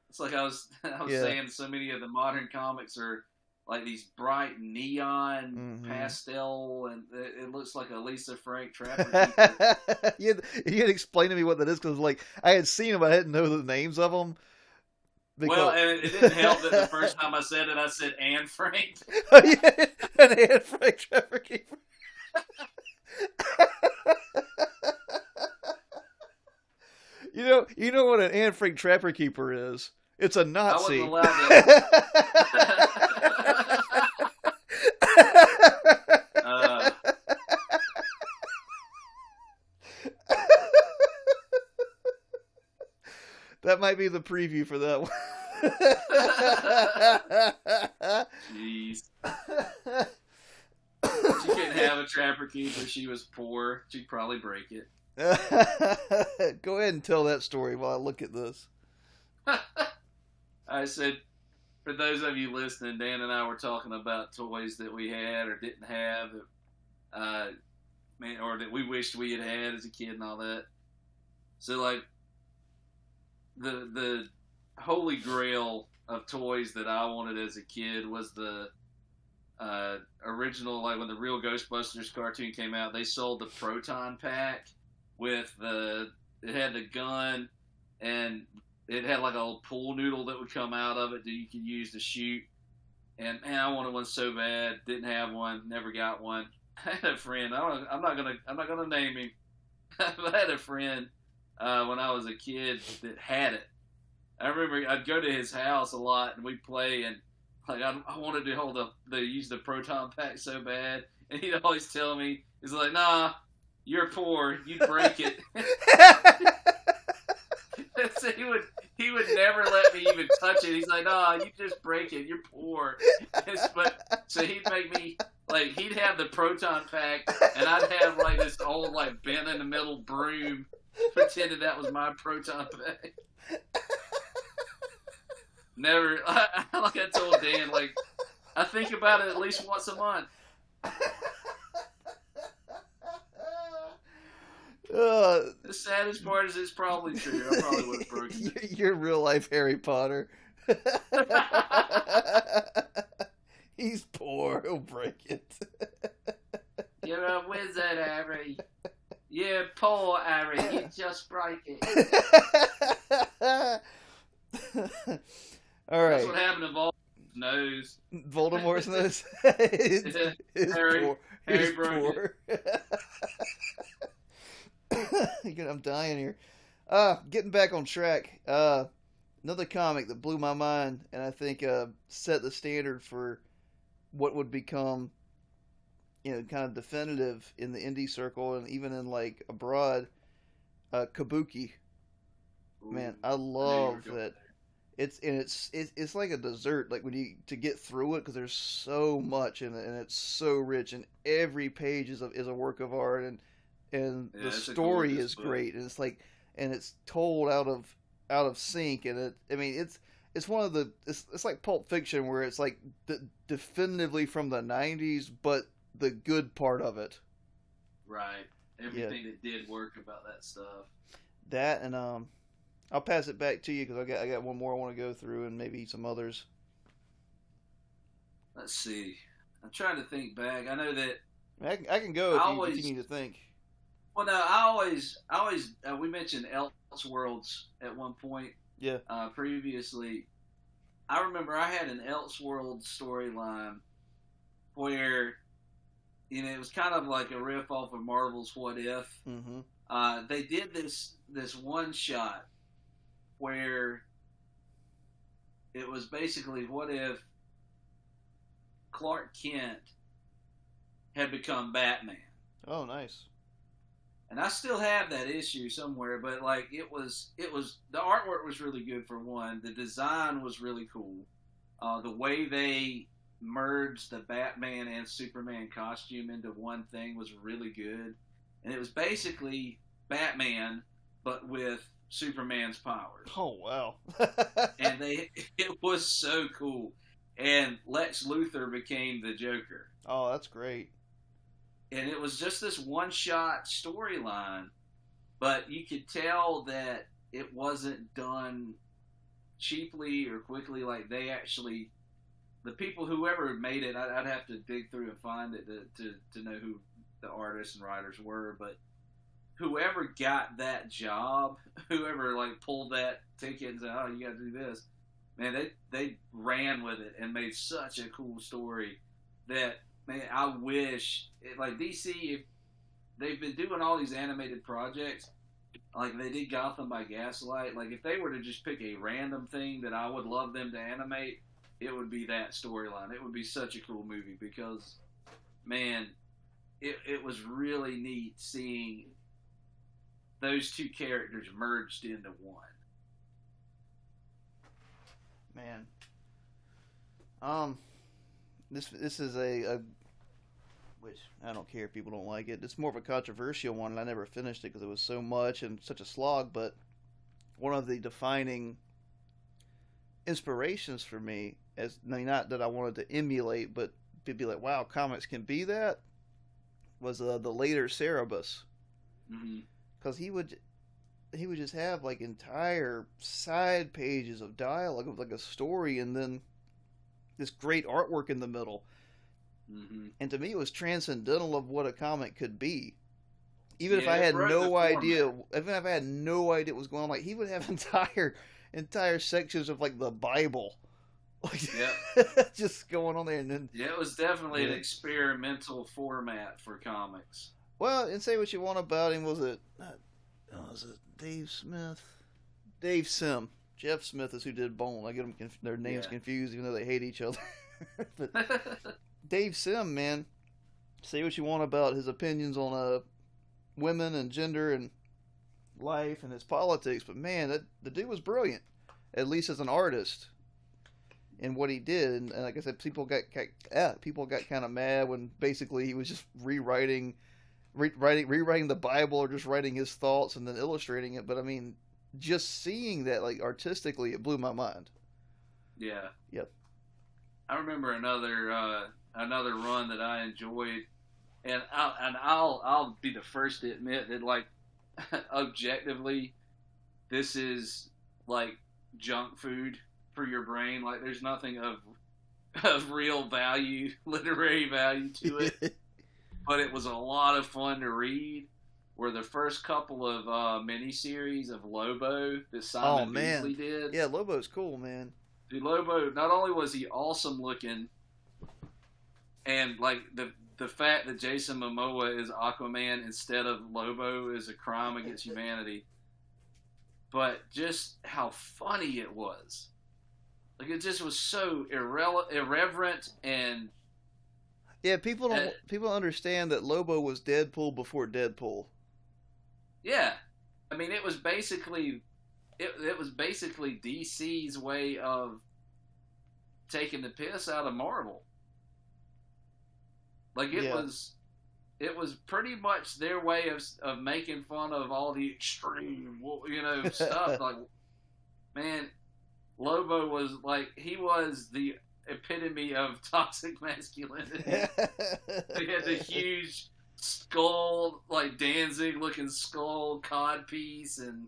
Speaker 2: It's like I was saying, so many of the modern comics are like these bright neon pastel, and it looks like a Lisa Frank Trapper.
Speaker 1: You had explained to me what that is, because like I had seen them, I didn't know the names of them.
Speaker 2: Well, and it didn't help that the first time I said it, I said Anne Frank.
Speaker 1: Yeah, an Anne Frank Trapper Keeper. You know what an Anne Frank Trapper Keeper is? It's a Nazi.
Speaker 2: I wasn't allowed to.
Speaker 1: That might be the preview for that one.
Speaker 2: Jeez. She couldn't have a Trapper Keeper. She was poor. She'd probably break it.
Speaker 1: Go ahead and tell that story while I look at this.
Speaker 2: I said, for those of you listening, Dan and I were talking about toys that we had or didn't have, or that we wished we had as a kid and all that. So, like, the holy grail of toys that I wanted as a kid was the original, like when the real Ghostbusters cartoon came out, they sold the Proton Pack with it had the gun, and it had like a little pool noodle that would come out of it that you could use to shoot. And man, I wanted one so bad. Didn't have one. Never got one. I had a friend. I'm not gonna name him. But I had a friend when I was a kid that had it. I remember I'd go to his house a lot and we'd play, and like I wanted to use the Proton Pack so bad, and he'd always tell me, he's like, "Nah, you're poor. You'd break it." So he would never let me even touch it. He's like, "Nah, you just break it. You're poor." So he'd make me, like, he'd have the Proton Pack, and I'd have like this old like bent in the middle broom, pretending that was my Proton Pack. Never, like I told Dan, like I think about it at least once a month. The saddest part is it's probably true. I probably would have broken it.
Speaker 1: You're real life Harry Potter. He's poor. He'll break it.
Speaker 2: Yeah, You're a wizard, Harry. Yeah, poor Harry. You just break it.
Speaker 1: All right.
Speaker 2: That's what happened to Voldemort's nose.
Speaker 1: Voldemort's nose.
Speaker 2: Harry broke
Speaker 1: it. I'm dying here. Getting back on track. Another comic that blew my mind, and I think set the standard for what would become, kind of definitive in the indie circle and even in like abroad. Kabuki.
Speaker 2: Ooh,
Speaker 1: Man, I love that. It's like a dessert, like to get through it, because there's so much in it, and it's so rich, and every page is a work of art, and the story is great, and it's like, and it's told out of sync, and it's one of it's like Pulp Fiction, where it's like definitively from the 90s, but the good part of it.
Speaker 2: Right. Everything that did work about that stuff.
Speaker 1: That, and I'll pass it back to you because I got one more I want to go through, and maybe some others.
Speaker 2: Let's see. I'm trying to think back. I know that
Speaker 1: I can go if you need to think.
Speaker 2: Well, no, I always we mentioned Elseworlds at one point.
Speaker 1: Yeah.
Speaker 2: Previously, I remember I had an Elseworlds storyline where, it was kind of like a riff off of Marvel's What If.
Speaker 1: Mm-hmm.
Speaker 2: They did this one shot where it was basically what if Clark Kent had become Batman.
Speaker 1: Oh, nice.
Speaker 2: And I still have that issue somewhere, but like it was the artwork was really good for one. The design was really cool. The way they merged the Batman and Superman costume into one thing was really good. And it was basically Batman, but with Superman's powers.
Speaker 1: Oh, wow.
Speaker 2: And it was so cool. And Lex Luthor became the Joker.
Speaker 1: Oh, that's great.
Speaker 2: And it was just this one-shot storyline, but you could tell that it wasn't done cheaply or quickly. Like they actually, the people, whoever made it, I'd have to dig through and find it to know who the artists and writers were, but whoever got that job, whoever like pulled that ticket and said, "Oh, you got to do this," man, they ran with it and made such a cool story that, man, I wish like DC, if they've been doing all these animated projects, like they did Gotham by Gaslight, like if they were to just pick a random thing that I would love them to animate, it would be that storyline. It would be such a cool movie because, man, it was really neat seeing those two characters merged into one.
Speaker 1: Man. This is a which I don't care if people don't like it. It's more of a controversial one, and I never finished it because it was so much and such a slog, but one of the defining inspirations for me, not that I wanted to emulate, but to be like, wow, comics can be that, was the later Cerebus. Because he would just have like entire side pages of dialogue of like a story, and then this great artwork in the middle. And to me, it was transcendental of what a comic could be. Even if I had no idea, even if I had no idea what was going on, like he would have entire sections of like the Bible, like just going on there, and then
Speaker 2: it was definitely an experimental format for comics.
Speaker 1: Well, and say what you want about him. Was it Dave Smith? Dave Sim. Jeff Smith is who did Bone. I get them their names confused, even though they hate each other. But Dave Sim, man, say what you want about his opinions on women and gender and life and his politics, but man, the dude was brilliant, at least as an artist, in what he did. And like I said, people got kind of mad when basically he was just rewriting the Bible or just writing his thoughts and then illustrating it. But I mean, just seeing that like artistically, it blew my mind.
Speaker 2: Yeah.
Speaker 1: Yep.
Speaker 2: I remember another run that I enjoyed, and I'll be the first to admit that like objectively, this is like junk food for your brain. Like there's nothing of real value, literary value to it. but it was a lot of fun to read. Were the first couple of miniseries of Lobo that
Speaker 1: Oh
Speaker 2: Simon
Speaker 1: man,
Speaker 2: Beasley did.
Speaker 1: yeah, Lobo's cool, man.
Speaker 2: Dude, Lobo, not only was he awesome looking, and like the fact that Jason Momoa is Aquaman instead of Lobo is a crime against humanity. But just how funny it was. Like, it just was so irreverent and...
Speaker 1: Yeah, people understand that Lobo was Deadpool before Deadpool.
Speaker 2: Yeah. I mean, it was basically... It was basically DC's way of taking the piss out of Marvel. Like, it was pretty much their way of making fun of all the extreme, stuff. Like, man, Lobo was like, he was the epitome of toxic masculinity. He had the huge skull, like Danzig looking skull codpiece, and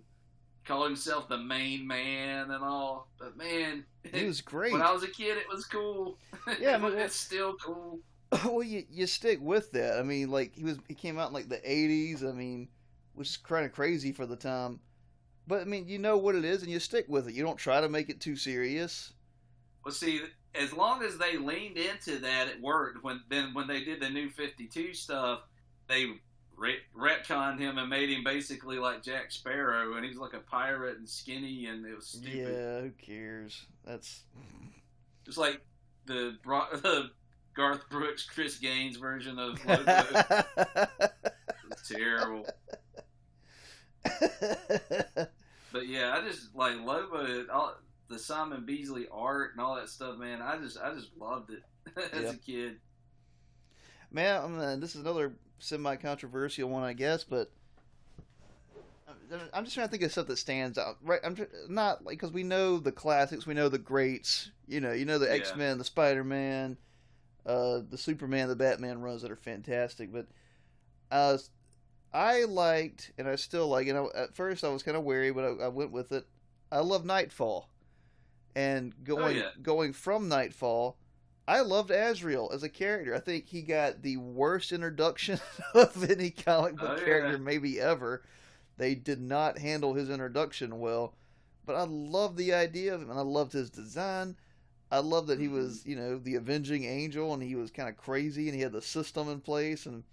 Speaker 2: called himself the main man and all. But man,
Speaker 1: he was great.
Speaker 2: When I was a kid, it was cool.
Speaker 1: Yeah,
Speaker 2: it's still cool.
Speaker 1: Well, you stick with that. I mean, like he came out in like the '80s. I mean, which is kind of crazy for the time. But I mean, you know what it is, and you stick with it. You don't try to make it too serious.
Speaker 2: Well, see, as long as they leaned into that, it worked. When they did the New 52 stuff, they retconned him and made him basically like Jack Sparrow, and he's like a pirate and skinny, and it was stupid.
Speaker 1: Yeah, who cares? That's
Speaker 2: just like the Garth Brooks, Chris Gaines version of Lobo. It's terrible. But yeah, I just like Lobo, the Simon Beasley art and all that stuff, man. I just loved it as a kid.
Speaker 1: Man, this is another semi-controversial one, I guess, but I'm just trying to think of stuff that stands out. Right? I'm not like, because we know the classics, we know the greats. You know the X-Men, the Spider-Man, the Superman, the Batman runs that are fantastic. But I liked, and I still like, and at first I was kind of wary, but I went with it. I love Nightfall, and going from Nightfall, I loved Azrael as a character. I think he got the worst introduction of any comic book character maybe ever. They did not handle his introduction well, but I loved the idea of him, and I loved his design. I loved that he was, the avenging angel, and he was kind of crazy, and he had the system in place, and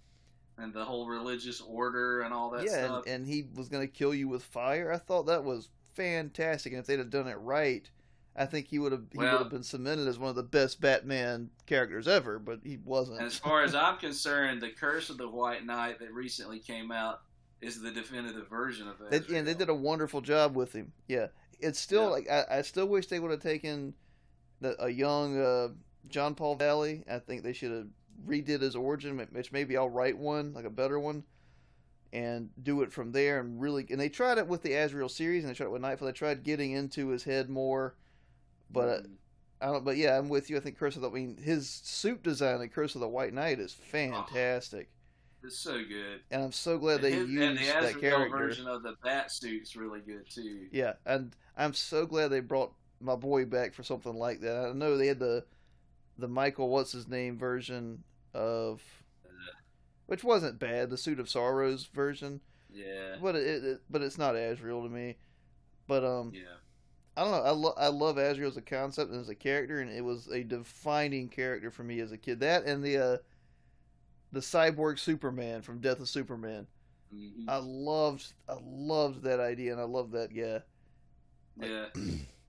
Speaker 2: the whole religious order and all that stuff.
Speaker 1: Yeah, and he was going to kill you with fire. I thought that was fantastic, and if they'd have done it right, I think he would have been cemented as one of the best Batman characters ever, but he wasn't.
Speaker 2: As far as I'm concerned, the Curse of the White Knight that recently came out is the definitive version of that.
Speaker 1: They did a wonderful job with him. Yeah, it's still like I still wish they would have taken a young John Paul Valley. I think they should have redid his origin, which maybe I'll write one, like a better one, and do it from there. And they tried it with the Azrael series, and they tried it with Nightfall. They tried getting into his head more, but I don't. But yeah, I'm with you. I think his suit design in Curse of the White Knight is fantastic.
Speaker 2: It's so good,
Speaker 1: and I'm so glad they used that character.
Speaker 2: Version of the bat suit's really good too.
Speaker 1: Yeah, and I'm so glad they brought my boy back for something like that. I know they had the Michael what's his name version of, which wasn't bad, the Suit of Sorrows version.
Speaker 2: Yeah,
Speaker 1: but it's not Azrael to me. But
Speaker 2: yeah,
Speaker 1: I don't know. I love Azrael as a concept and as a character, and it was a defining character for me as a kid. That and the Cyborg Superman from Death of Superman. Mm-hmm. I loved that idea, and I love that guy.
Speaker 2: Yeah,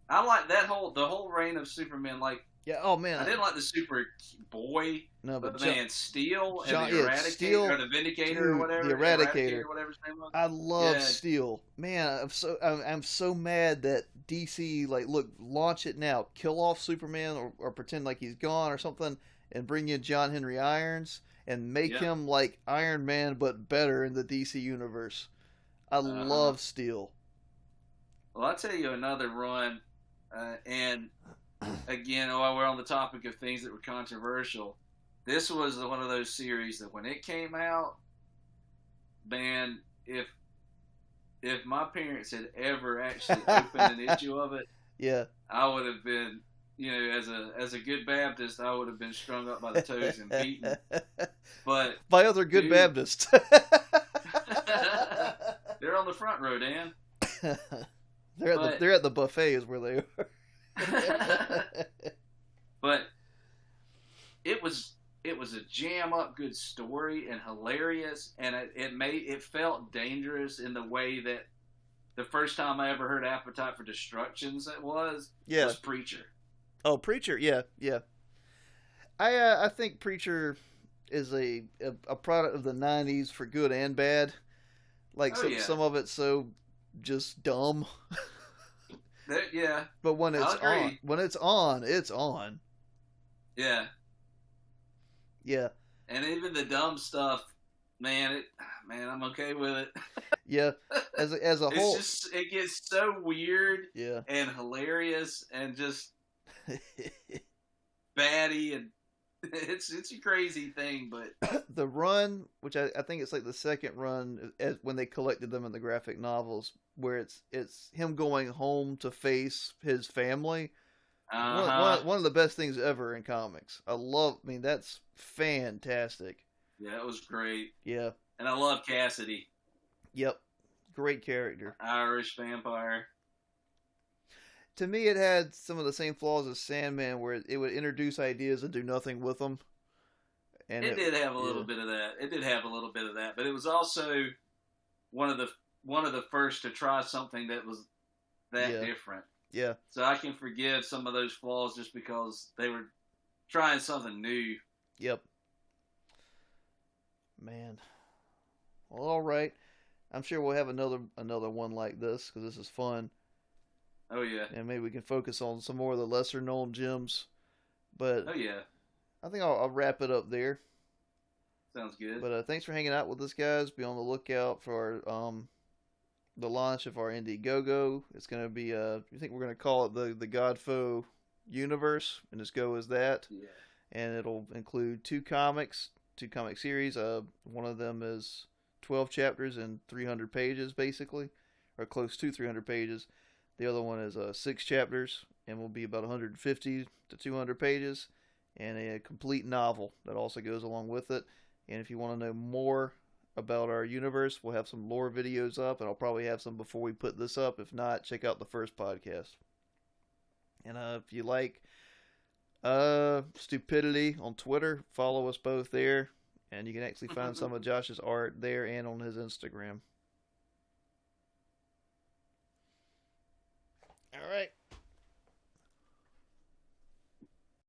Speaker 2: I like the whole reign of Superman. Like,
Speaker 1: yeah, oh man,
Speaker 2: I didn't like the Superboy.
Speaker 1: No, but
Speaker 2: Steel and the Eradicator, or the Vindicator, or whatever.
Speaker 1: The Eradicator,
Speaker 2: whatever his name was.
Speaker 1: I love Steel. Man, I'm so mad that DC launch it now, kill off Superman, or pretend like he's gone or something, and bring in John Henry Irons and make him like Iron Man but better in the DC universe. I love Steel.
Speaker 2: Well, I'll tell you another run, and again, while we're on the topic of things that were controversial, this was one of those series that when it came out, man, if my parents had ever actually opened an issue of it, I would have been as a good Baptist, I would have been strung up by the toes and beaten. But
Speaker 1: by other good
Speaker 2: dude,
Speaker 1: Baptists.
Speaker 2: they're on the front row, Dan.
Speaker 1: they're at the buffet is where they are.
Speaker 2: But it was a jam up good story and hilarious, and it felt dangerous in the way that the first time I ever heard Appetite for Destructions was Preacher.
Speaker 1: Oh, Preacher, yeah. I think Preacher is a product of the '90s for good and bad. Like some of it's so just dumb.
Speaker 2: Yeah.
Speaker 1: But when it's on, it's on.
Speaker 2: Yeah.
Speaker 1: Yeah.
Speaker 2: And even the dumb stuff, man, I'm okay with it.
Speaker 1: Yeah. As a whole,
Speaker 2: it gets so weird.
Speaker 1: Yeah.
Speaker 2: And hilarious and just batty, and it's a crazy thing. But
Speaker 1: the run, which I think it's like the second run when they collected them in the graphic novels, where it's him going home to face his family. One of the best things ever in comics. That's fantastic.
Speaker 2: Yeah, it was great.
Speaker 1: Yeah.
Speaker 2: And I love Cassidy.
Speaker 1: Yep. Great character.
Speaker 2: Irish vampire.
Speaker 1: To me, it had some of the same flaws as Sandman, where it would introduce ideas and do nothing with them. And
Speaker 2: it did have a little bit of that. But it was also one of the first to try something that was that different.
Speaker 1: Yeah.
Speaker 2: So I can forgive some of those flaws just because they were trying something new.
Speaker 1: Yep. Man. Well, all right. I'm sure we'll have another one like this because this is fun.
Speaker 2: Oh yeah.
Speaker 1: And maybe we can focus on some more of the lesser known gems. But
Speaker 2: oh yeah.
Speaker 1: I think I'll wrap it up there.
Speaker 2: Sounds good.
Speaker 1: But thanks for hanging out with us, guys. Be on the lookout for the launch of our Indiegogo. It's going to be I think we're going to call it the Godfoe universe, and just go as that.
Speaker 2: Yeah.
Speaker 1: And it'll include two comic series. One of them is 12 chapters and 300 pages, basically, or close to 300 pages. The other one is 6 chapters and will be about 150 to 200 pages, and a complete novel that also goes along with it. And if you want to know more about our universe, we'll have some lore videos up, and I'll probably have some before we put this up. If not, check out the first podcast. And if you like stupidity on Twitter, follow us both there, and you can actually find some of Josh's art there and on his Instagram. All right.